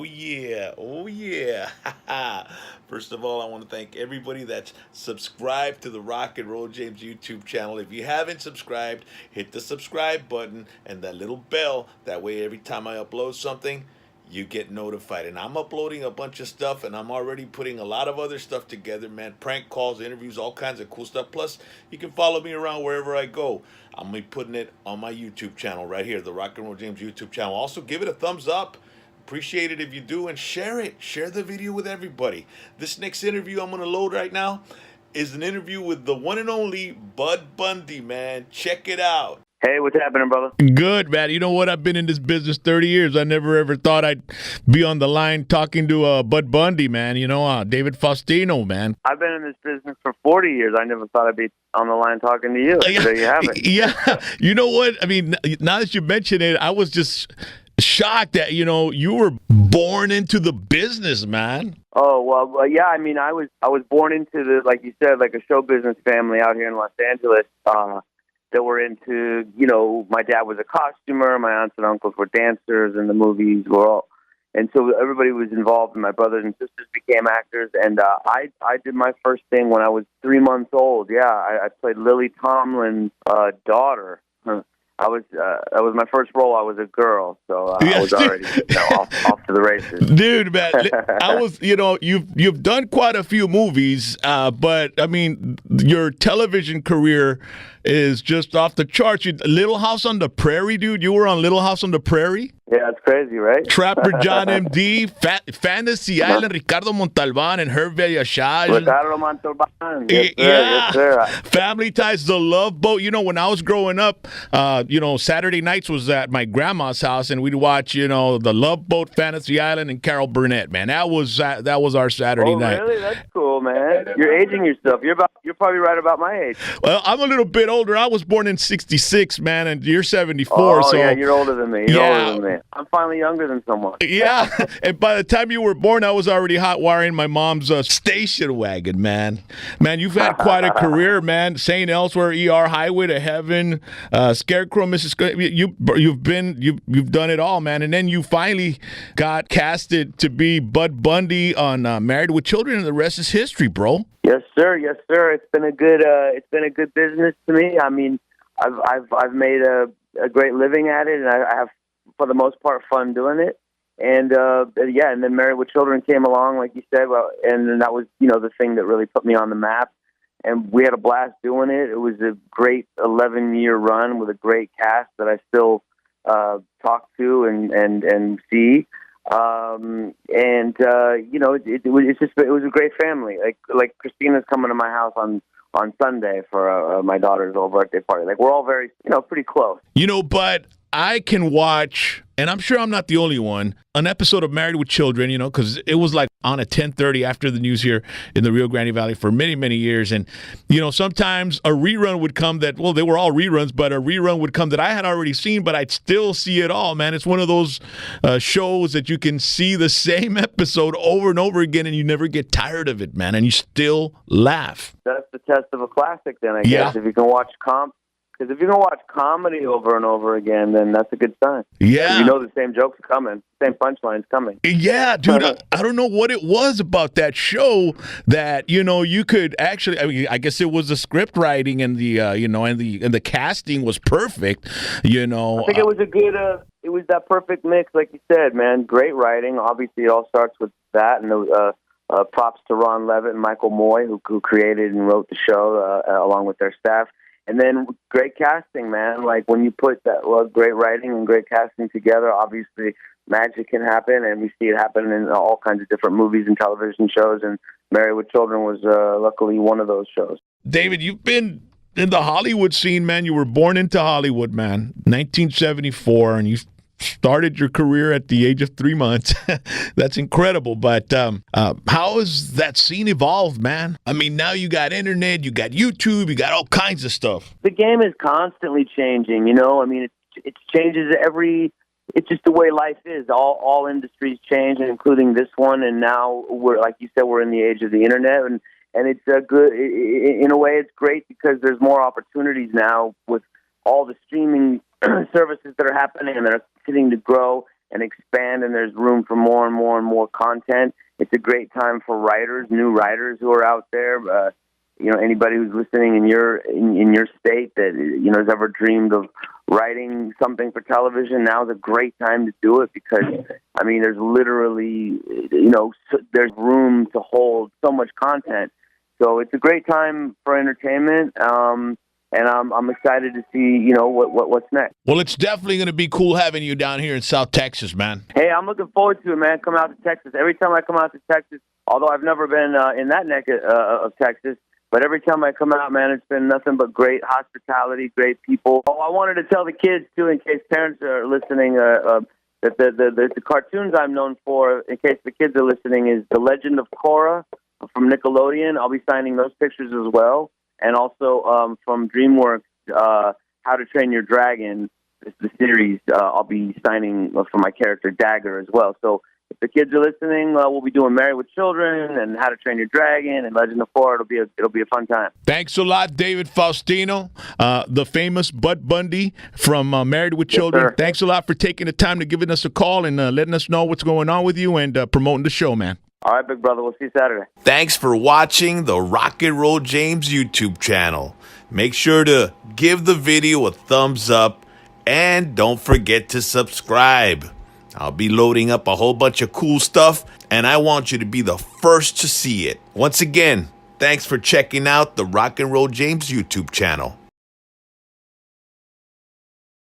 yeah. Oh, yeah. First of all, I want to thank everybody that's subscribed to the Rock and Roll James YouTube channel. If you haven't subscribed, hit the subscribe button and that little bell. That way, every time I upload something, you get notified. And I'm uploading a bunch of stuff, and I'm already putting a lot of other stuff together, man. Prank calls, interviews, all kinds of cool stuff. Plus, you can follow me around wherever I go. I'm going to be putting it on my YouTube channel right here, the Rock and Roll James YouTube channel. Also, give it a thumbs up. Appreciate it if you do, and share it. Share the video with everybody. This next interview I'm going to load right now is an interview with the one and only Bud Bundy, man. Check it out. Hey, what's happening, brother? Good, man. You know what? I've been in this business 30 years. I never ever thought I'd be on the line talking to Bud Bundy, man. David Faustino, man. I've been in this business for 40 years. I never thought I'd be on the line talking to you. There you have it. Yeah. You know what? I mean, now that you mention it, I was just shocked that, you were born into the business, man. Oh, well, yeah. I mean, I was born into like you said, like a show business family out here in Los Angeles. That were into, my dad was a costumer, my aunts and uncles were dancers, and the movies were all, and so everybody was involved, and my brothers and sisters became actors, and I did my first thing when I was 3 months old. Yeah, I played Lily Tomlin's daughter. That was my first role. I was a girl, so I was already off to the races. Dude, man, I was, you've done quite a few movies, but I mean, your television career is just off the charts. Little House on the Prairie, dude. You were on Little House on the Prairie. Yeah, it's crazy, right? Trapper John M.D., Fantasy Island, Ricardo Montalban, and Hervé Villachage. Ricardo Montalban. Yes, sir. Yes, sir. Family Ties, The Love Boat. When I was growing up, Saturday nights was at my grandma's house, and we'd watch, The Love Boat, Fantasy Island, and Carol Burnett. Man, that was our Saturday night. Really? That's cool, man. You're aging yourself. You're probably right about my age. Well, I'm a little bit older. I was born in '66, man, and you're 74. Oh, so yeah, you're older than me. You're older than me. I'm finally younger than someone. Yeah, and by the time you were born, I was already hot wiring my mom's station wagon, man. Man, you've had quite a career, man. St. Elsewhere, ER, Highway to Heaven, Scarecrow, Mrs. You've done it all, man. And then you finally got casted to be Bud Bundy on Married with Children, and the rest is history, bro. Yes, sir. Yes, sir. It's been a good business to me. I mean, I've made a great living at it, and I have, for the most part, fun doing it. And and then Married with Children came along, like you said, and then that was the thing that really put me on the map. And we had a blast doing it. It was a great 11-year run with a great cast that I still talk to and see. It was a great family. Like Christina's coming to my house on Sunday for my daughter's little birthday party. Like, we're all very, pretty close. But I can watch, and I'm sure I'm not the only one, an episode of Married with Children, because it was like on at 10:30 after the news here in the Rio Grande Valley for many, many years. And, sometimes a rerun would come they were all reruns, but a rerun would come that I had already seen, but I'd still see it all, man. It's one of those shows that you can see the same episode over and over again, and you never get tired of it, man, and you still laugh. That's the test of a classic, then, I guess. If you can watch Because if you're going to watch comedy over and over again, then that's a good sign. Yeah. You know the same joke's coming, same punchline's coming. Yeah, dude. I don't know what it was about that show that, you could actually, I guess it was the script writing and the, and the casting was perfect, I think it was a good, it was that perfect mix, like you said, man. Great writing. Obviously, it all starts with that, and props to Ron Levitt and Michael Moy, who created and wrote the show along with their staff. And then great casting, man. Like, when you put that great writing and great casting together, obviously magic can happen, and we see it happen in all kinds of different movies and television shows, and Married with Children was luckily one of those shows. David, you've been in the Hollywood scene, man. You were born into Hollywood, man, 1974, and you started your career at the age of 3 months. That's incredible. But how has that scene evolved, man? I mean, now you got internet, you got YouTube, you got all kinds of stuff. The game is constantly changing, I mean, it changes it's just the way life is. All industries change, including this one. And now we're, like you said, we're in the age of the internet, and it's good. In a way, it's great because there's more opportunities now with all the streaming services that are happening and that are continuing to grow. and expand, and there's room for more and more and more content. It's a great time for writers, new writers who are out there. Anybody who's listening in your state that has ever dreamed of writing something for television, now is a great time to do it, because there's literally there's room to hold so much content. So it's a great time for entertainment. And I'm excited to see, what's next. Well, it's definitely going to be cool having you down here in South Texas, man. Hey, I'm looking forward to it, man. Coming out to Texas. Every time I come out to Texas, although I've never been in that neck of Texas, but every time I come out, man, it's been nothing but great hospitality, great people. Oh, I wanted to tell the kids, too, in case parents are listening, that the cartoons I'm known for, in case the kids are listening, is The Legend of Korra from Nickelodeon. I'll be signing those pictures as well. And also from DreamWorks, How to Train Your Dragon, the series, I'll be signing for my character Dagger as well. So if the kids are listening, we'll be doing Married with Children and How to Train Your Dragon and Legend of Korra. It'll be a fun time. Thanks a lot, David Faustino, the famous Bud Bundy from Married with Children. Yes, sir. Thanks a lot for taking the time to giving us a call and letting us know what's going on with you and promoting the show, man. All right, big brother. We'll see you Saturday. Thanks for watching the Rock and Roll James YouTube channel. Make sure to give the video a thumbs up and don't forget to subscribe. I'll be loading up a whole bunch of cool stuff, and I want you to be the first to see it. Once again, thanks for checking out the Rock and Roll James YouTube channel.